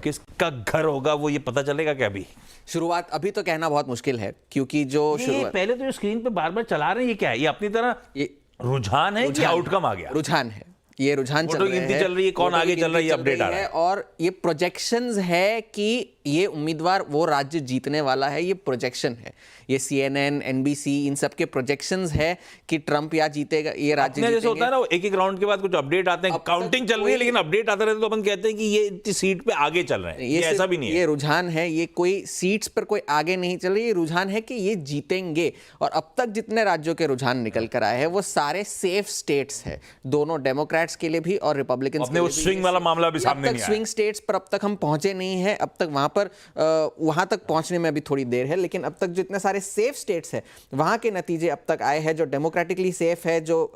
किसका घर होगा वो ये पता चलेगा क्या अभी? शुरुआत अभी तो कहना बहुत मुश्किल है, क्योंकि जो शुरुआत पहले तो जो स्क्रीन पे बार बार चला रहे हैं ये क्या है? ये अपनी तरह ये रुझान है कि आउटकम आ गया? रुझान है, ये रुझान चल रहा है, गिनती चल रही है, कौन आगे चल रहा है, ये अपडेट आ रहा है और ये प्रोजेक्शंस है कि ये उम्मीदवार वो राज्य जीतने वाला है। ये प्रोजेक्शन है, ये CNN, NBC इन सब के प्रोजेक्शंस है कि ट्रंप या जीतेगा, ये राज्य जीतेंगे। जैसे होता है ना, एक एक राउंड के बाद कुछ अपडेट आते हैं, काउंटिंग चल रही है लेकिन अपडेट आते रहते तो अपन कहते हैं कि ये इतनी सीट पे आगे चल रहे हैं। ये ऐसा भी नहीं है, ये रुझान है, ये कोई सीट्स पर कोई आगे नहीं चल रही, ये रुझान है कि ये जीतेंगे। और अब तक जितने राज्यों के रुझान निकल कर आए हैं वो सारे सेफ स्टेट्स है, दोनों डेमोक्रेट्स के लिए भी और रिपब्लिकन के लिए भी। स्विंग वाला मामला भी सामने नहीं आया। स्विंग स्टेट्स पर अब तक हम पहुंचे नहीं है, अब तक वहां तक पहुंचने में अभी थोड़ी देर है, लेकिन अब तक जितने सारे सेफ स्टेट्स है वहां के नतीजे अब तक आए हैं, जो डेमोक्रेटिकली सेफ है, जो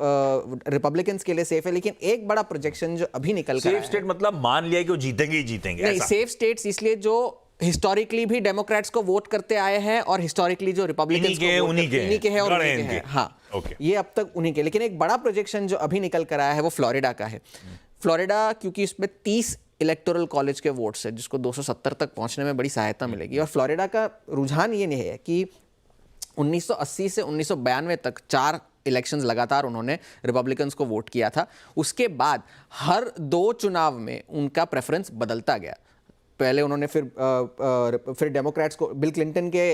रिपब्लिकन्स के लिए सेफ है। लेकिन एक बड़ा प्रोजेक्शन जो अभी निकल कर सेफ स्टेट मतलब मान लिया कि वो जीतेंगे ही जीतेंगे? नहीं, सेफ स्टेट्स इसलिए जो हिस्टोरिकली भी डेमोक्रेट्स को वोट करते आए हैं और हिस्टोरिकली जो रिपब्लिकन्स को उन्हीं के हैं और उन्हीं के हैं। हाँ, ये अब तक उन्हीं के। लेकिन एक बड़ा प्रोजेक्शन जो अभी निकल कर आया है वो फ्लोरिडा का है। फ्लोरिडा क्योंकि इसमें 30 इलेक्टोरल कॉलेज के वोट्स है, जिसको 270 तक पहुंचने में बड़ी सहायता मिलेगी। और फ्लोरिडा का रुझान ये नहीं है कि 1980 से 1992 तक 4 इलेक्शंस लगातार उन्होंने रिपब्लिकन्स को वोट किया था। उसके बाद हर 2 चुनाव में उनका प्रेफरेंस बदलता गया। पहले उन्होंने फिर डेमोक्रेट्स को, बिल क्लिंटन के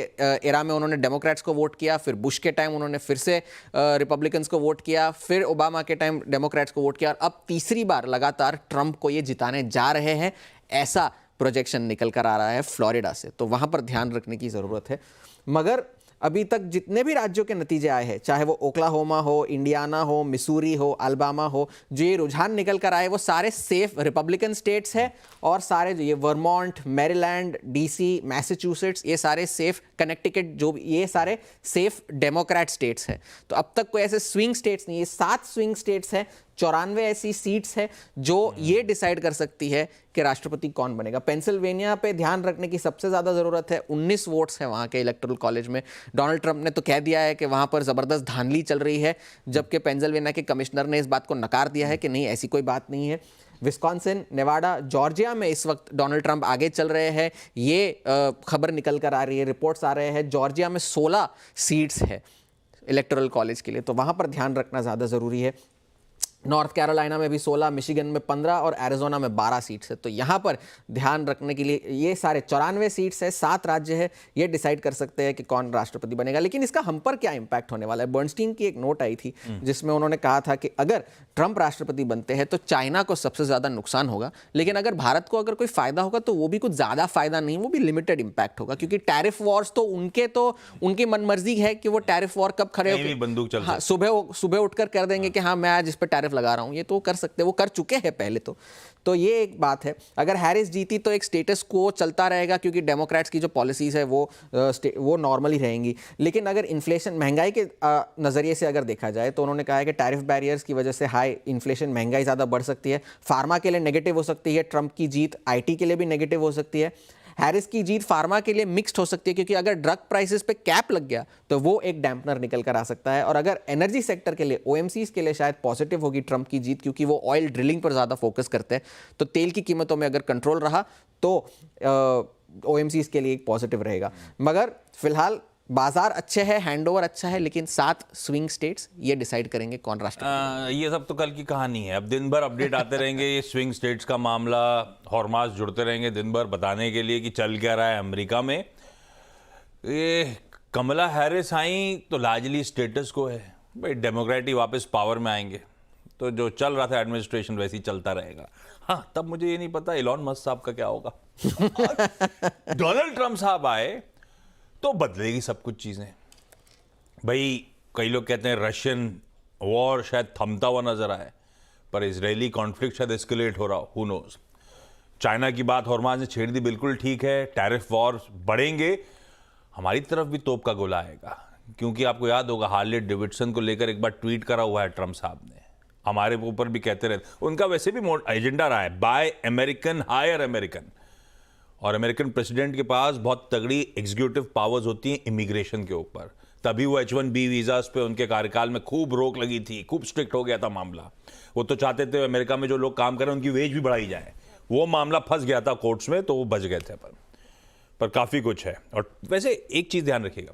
एरा में उन्होंने डेमोक्रेट्स को वोट किया, फिर बुश के टाइम उन्होंने फिर से रिपब्लिकन्स को वोट किया, फिर ओबामा के टाइम डेमोक्रेट्स को वोट किया, और अब तीसरी बार लगातार ट्रंप को ये जिताने जा रहे हैं, ऐसा प्रोजेक्शन निकल कर आ रहा है फ्लोरिडा से। तो वहां पर ध्यान रखने की जरूरत है। मगर अभी तक जितने भी राज्यों के नतीजे आए हैं, चाहे वो ओक्लाहोमा हो, इंडियाना हो, मिसूरी हो, अल्बामा हो, जो ये रुझान निकल कर आए वो सारे सेफ रिपब्लिकन स्टेट्स हैं। और सारे जो ये वर्मोंट, मैरीलैंड, DC, मैसाचुसेट्स, ये सारे सेफ, कनेक्टिकट, जो ये सारे सेफ डेमोक्रेट स्टेट्स हैं। तो अब तक कोई ऐसे स्विंग स्टेट्स नहीं है। 7 स्विंग स्टेट्स हैं, 94 ऐसी सीट्स है जो ये डिसाइड कर सकती है कि राष्ट्रपति कौन बनेगा। पेंसिल्वेनिया पे ध्यान रखने की सबसे ज्यादा जरूरत है। 19 वोट्स हैं वहां के इलेक्टोरल कॉलेज में। डोनाल्ड ट्रंप ने तो कह दिया है कि वहां पर जबरदस्त धांधली चल रही है, जबकि पेंसिल्वेनिया के कमिश्नर ने इस बात को नकार दिया है कि नहीं, ऐसी कोई बात नहीं है। विस्कॉन्सिन, नेवाडा, जॉर्जिया में इस वक्त डोनाल्ड ट्रंप आगे चल रहे हैं, ये खबर निकल कर आ रही है, रिपोर्ट्स आ रहे हैं। जॉर्जिया में 16 सीट्स है इलेक्टोरल कॉलेज के लिए, तो वहां पर ध्यान रखना ज्यादा जरूरी है। नॉर्थ कैरोलिना में भी 16, मिशिगन में 15 और एरिजोना में 12 सीट्स है। तो यहाँ पर ध्यान रखने के लिए ये सारे 94 सीट्स है, 7 राज्य है, ये डिसाइड कर सकते हैं कि कौन राष्ट्रपति बनेगा। लेकिन इसका हम पर क्या इंपैक्ट होने वाला है? बर्नस्टीन की एक नोट आई थी जिसमें उन्होंने कहा था कि अगर ट्रंप राष्ट्रपति बनते हैं तो चाइना को सबसे ज्यादा नुकसान होगा, लेकिन अगर भारत को अगर कोई फायदा होगा तो वो भी कुछ ज्यादा फायदा नहीं, वो भी लिमिटेड इंपैक्ट होगा। क्योंकि टैरिफ वॉर्स तो उनकी मनमर्जी है कि वो टैरिफ वॉर कब खड़े होकर बंदूक चल, हाँ, सुबह उठकर कर देंगे कि हाँ मैं आज इस पर टैरिफ लगा रहा हूं। ये तो कर सकते हैं, वो कर चुके हैं पहले तो ये एक बात है। अगर हैरिस जीती तो एक स्टेटस को चलता रहेगा, क्योंकि डेमोक्रेट्स की जो पॉलिसीज है वो नॉर्मली रहेंगी। लेकिन अगर इन्फ्लेशन, महंगाई के नजरिए से अगर देखा जाए तो उन्होंने कहा है कि टैरिफ बैरियर्स की वजह से हाई इन्फ्लेशन, महंगाई ज्यादा बढ़ सकती है। फार्मा के लिए नेगेटिव हो सकती है ट्रंप की जीत, IT के लिए भी नेगेटिव हो सकती है। हैरिस की जीत फार्मा के लिए मिक्स्ड हो सकती है, क्योंकि अगर ड्रग प्राइसेस पे कैप लग गया तो वो एक डैम्पनर निकल कर आ सकता है। और अगर एनर्जी सेक्टर के लिए, OMCs के लिए शायद पॉजिटिव होगी ट्रंप की जीत, क्योंकि वो ऑयल ड्रिलिंग पर ज़्यादा फोकस करते हैं। तो तेल की कीमतों में अगर कंट्रोल रहा तो OMCs के लिए एक पॉजिटिव रहेगा। मगर फिलहाल बाजार अच्छे हैं, हैंडओवर अच्छा है, लेकिन 7 स्विंग स्टेट्स ये डिसाइड करेंगे कौन राष्ट्रपति। ये सब तो कल की कहानी है। अब दिन भर अपडेट आते रहेंगे, ये स्विंग स्टेट्स का मामला, हॉर्मास जुड़ते रहेंगे दिन भर बताने के लिए कि चल क्या रहा है अमेरिका में। ये कमला हैरिस आई तो लार्जली स्टेटस को है भाई, डेमोक्रेट ही वापस पावर में आएंगे तो जो चल रहा था एडमिनिस्ट्रेशन वैसे ही चलता रहेगा। हाँ, तब मुझे ये नहीं पता इलॉन मस्क साहब का क्या होगा। डोनाल्ड ट्रंप साहब आए तो बदलेगी सब कुछ चीजें भाई। कई लोग कहते हैं रशियन वॉर शायद थमता हुआ नजर आए, पर इजरायली कॉन्फ्लिक्ट शायद एस्केलेट हो रहा हो, हु नोज। चाइना की बात हॉर्मास ने छेड़ दी, बिल्कुल ठीक है, टैरिफ वॉर बढ़ेंगे, हमारी तरफ भी तोप का गोला आएगा। क्योंकि आपको याद होगा हार्ले डेविडसन को लेकर एक बार ट्वीट करा हुआ है ट्रंप साहब ने, हमारे ऊपर भी कहते रहते। उनका वैसे भी एजेंडा रहा है बाय अमेरिकन हायर अमेरिकन, और अमेरिकन प्रेसिडेंट के पास बहुत तगड़ी एग्जीक्यूटिव पावर्स होती हैं इमिग्रेशन के ऊपर। तभी वो H1B वीजास पे उनके कार्यकाल में खूब रोक लगी थी, खूब स्ट्रिक्ट हो गया था मामला। वो तो चाहते थे अमेरिका में जो लोग काम कर रहे हैं उनकी वेज भी बढ़ाई जाए, वो मामला फंस गया था कोर्ट्स में, तो वो बच गए थे। पर काफ़ी कुछ है। और वैसे एक चीज़ ध्यान रखिएगा,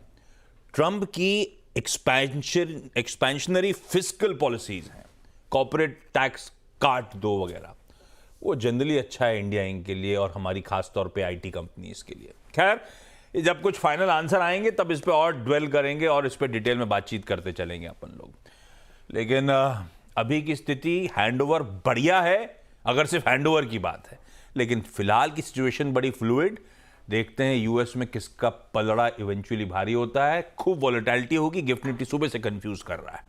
ट्रंप की एक्सपेंशनरी फिस्कल पॉलिसीज हैं, कॉर्पोरेट टैक्स काट दो वगैरह, वो जनरली अच्छा है इंडिया इंक के लिए और हमारी खास तौर पे आईटी कंपनीज के लिए। खैर, जब कुछ फाइनल आंसर आएंगे तब इस पे और ड्वेल करेंगे और इस पे डिटेल में बातचीत करते चलेंगे अपन लोग। लेकिन अभी की स्थिति हैंडओवर बढ़िया है, अगर सिर्फ हैंडओवर की बात है, लेकिन फिलहाल की सिचुएशन बड़ी फ्लूइड। देखते हैं यूएस में किसका पलड़ा इवेंचुअली भारी होता है। खूब वॉलेटिलिटी होगी, गिफ्ट निफ्टी सुबह से कंफ्यूज कर रहा है।